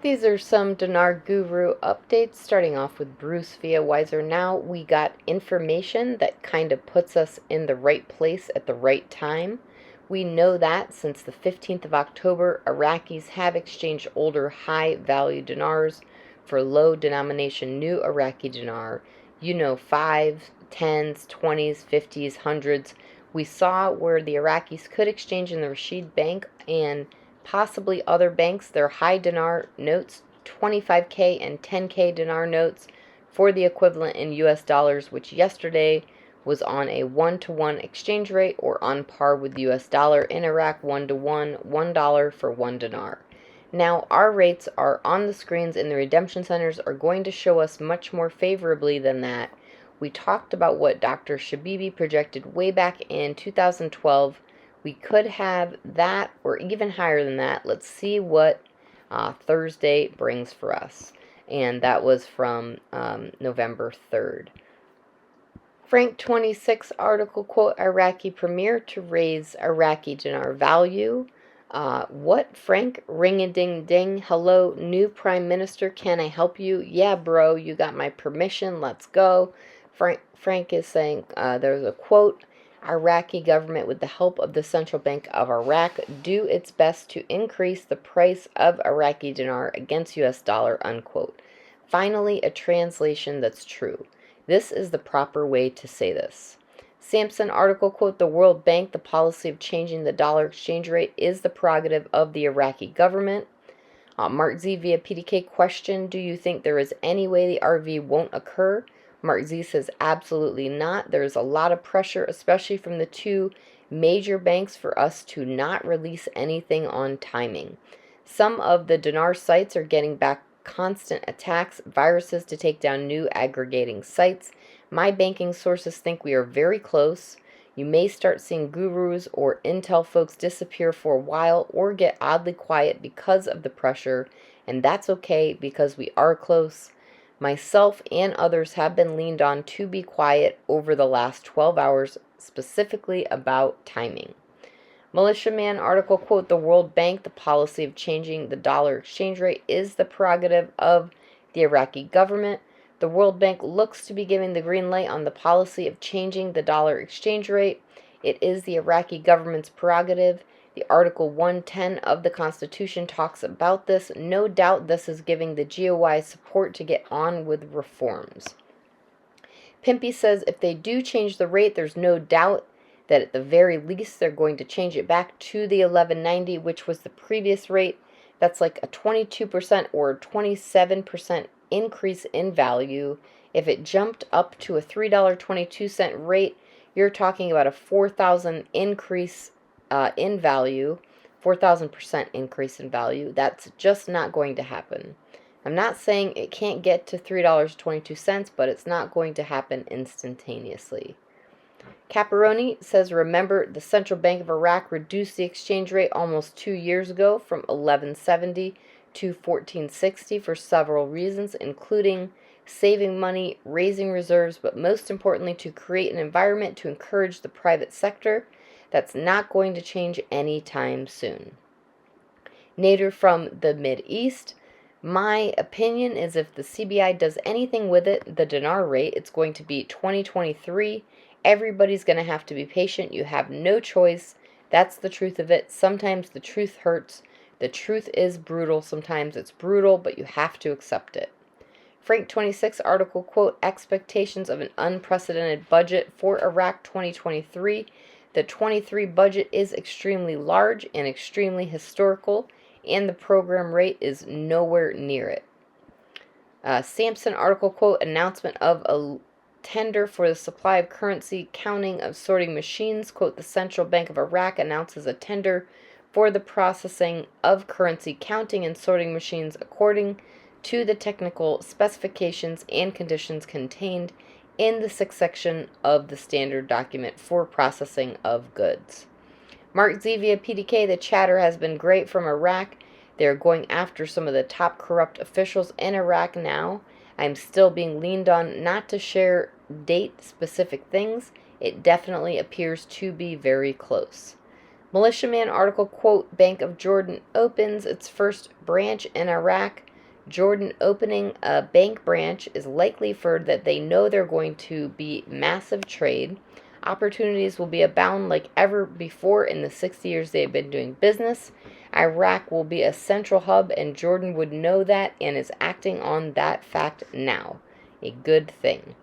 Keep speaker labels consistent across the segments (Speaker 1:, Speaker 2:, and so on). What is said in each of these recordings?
Speaker 1: These are some Dinar Guru updates, starting off with Bruce via Wiser Now. We got information that kind of puts us in the right place at the right time. We know that since the 15th of October, Iraqis have exchanged older high-value dinars for low-denomination new Iraqi dinar. You know, 5, 10s, 20s, 50s, 100s. We saw where the Iraqis could exchange in the Rashid Bank and possibly other banks their high dinar notes, 25K and 10K dinar notes for the equivalent in US dollars, which yesterday was on a 1-to-1 exchange rate or on par with the US dollar. In Iraq, 1-to-1, $1 for 1 dinar. Now, our rates are on the screens and the redemption centers are going to show us much more favorably than that. We talked about what Dr. Shabibi projected way back in 2012. We could have that or even higher than that. Let's see what Thursday brings for us. And that was from November 3rd. Frank 26 article, quote, Iraqi premier to raise Iraqi dinar value. What, Frank? Ring-a-ding-ding. Hello, new prime minister. Can I help you? Yeah, bro, you got my permission. Let's go. Frank is saying, there's a quote, Iraqi government, with the help of the Central Bank of Iraq, do its best to increase the price of Iraqi dinar against US dollar, unquote. Finally, a translation that's true. This is the proper way to say this. Sampson article, quote, the World Bank, the policy of changing the dollar exchange rate is the prerogative of the Iraqi government. Mark Z via PDK question, do you think there is any way the RV won't occur? Mark Z says absolutely not. There's a lot of pressure, especially from the two major banks, for us to not release anything on timing. Some of the dinar sites are getting back constant attacks, viruses to take down new aggregating sites. My banking sources think we are very close. You may start seeing gurus or intel folks disappear for a while or get oddly quiet because of the pressure, and that's okay because we are close. Myself and others have been leaned on to be quiet over the last 12 hours, specifically about timing. Militiaman article, quote, the World Bank, the policy of changing the dollar exchange rate is the prerogative of the Iraqi government. The World Bank looks to be giving the green light on the policy of changing the dollar exchange rate. It is the Iraqi government's prerogative. The Article 110 of the Constitution talks about this. No doubt this is giving the GOI support to get on with reforms. Pimpy says if they do change the rate, there's no doubt that at the very least they're going to change it back to the 1190, which was the previous rate. That's like a 22% or 27% increase in value. If it jumped up to a $3.22 rate, you're talking about a 4,000 increase in value, 4,000% increase in value. That's just not going to happen. I'm not saying it can't get to $3.22, but it's not going to happen instantaneously. Caparoni says, remember, the Central Bank of Iraq reduced the exchange rate almost 2 years ago from 1170 to 1460 for several reasons, including saving money, raising reserves, but most importantly to create an environment to encourage the private sector. That's not going to change anytime soon. Nader from the Mideast, my opinion is if the CBI does anything with it, the dinar rate, it's going to be 2023. Everybody's going to have to be patient. You have no choice. That's the truth of it. Sometimes the truth hurts. The truth is brutal. Sometimes it's brutal, but you have to accept it. Frank 26 article, quote, expectations of an unprecedented budget for Iraq 2023. The 23 budget is extremely large and extremely historical, and the program rate is nowhere near it. Sampson article, quote, announcement of a tender for the supply of currency counting of sorting machines, quote, the Central Bank of Iraq announces a tender for the processing of currency counting and sorting machines according to the technical specifications and conditions contained in the 6th section of the standard document for processing of goods. Mark Z via PDK, the chatter has been great from Iraq. They're going after some of the top corrupt officials in Iraq now. I'm still being leaned on not to share date-specific things. It definitely appears to be very close. Militiaman article, quote, Bank of Jordan opens its first branch in Iraq. Jordan opening a bank branch is likely for that they know they're going to be massive trade. Opportunities will be abound like ever before in the 60 years they have been doing business. Iraq will be a central hub, and Jordan would know that and is acting on that fact now. A good thing.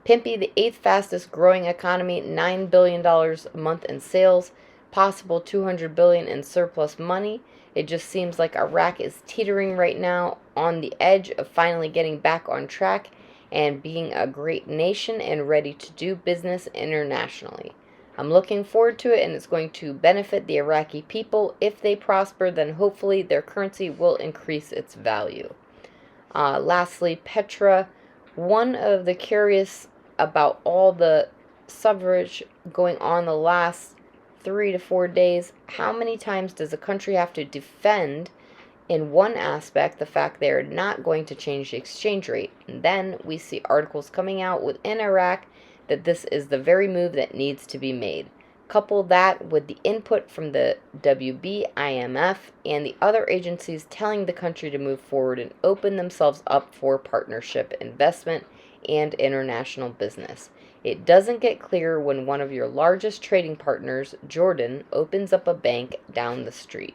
Speaker 1: Pimpy, the 8th fastest growing economy, $9 billion a month in sales, possible $200 billion in surplus money. It just seems like Iraq is teetering right now on the edge of finally getting back on track and being a great nation and ready to do business internationally. I'm looking forward to it, and it's going to benefit the Iraqi people. If they prosper, then hopefully their currency will increase its value. Lastly, Petra, one of the curious about all the suffrage going on the last 3 to 4 days, how many times does a country have to defend in one aspect the fact they're not going to change the exchange rate? And then we see articles coming out within Iraq that this is the very move that needs to be made. Couple that with the input from the WB, IMF, and the other agencies telling the country to move forward and open themselves up for partnership, investment, and international business. It doesn't get clearer when one of your largest trading partners, Jordan, opens up a bank down the street.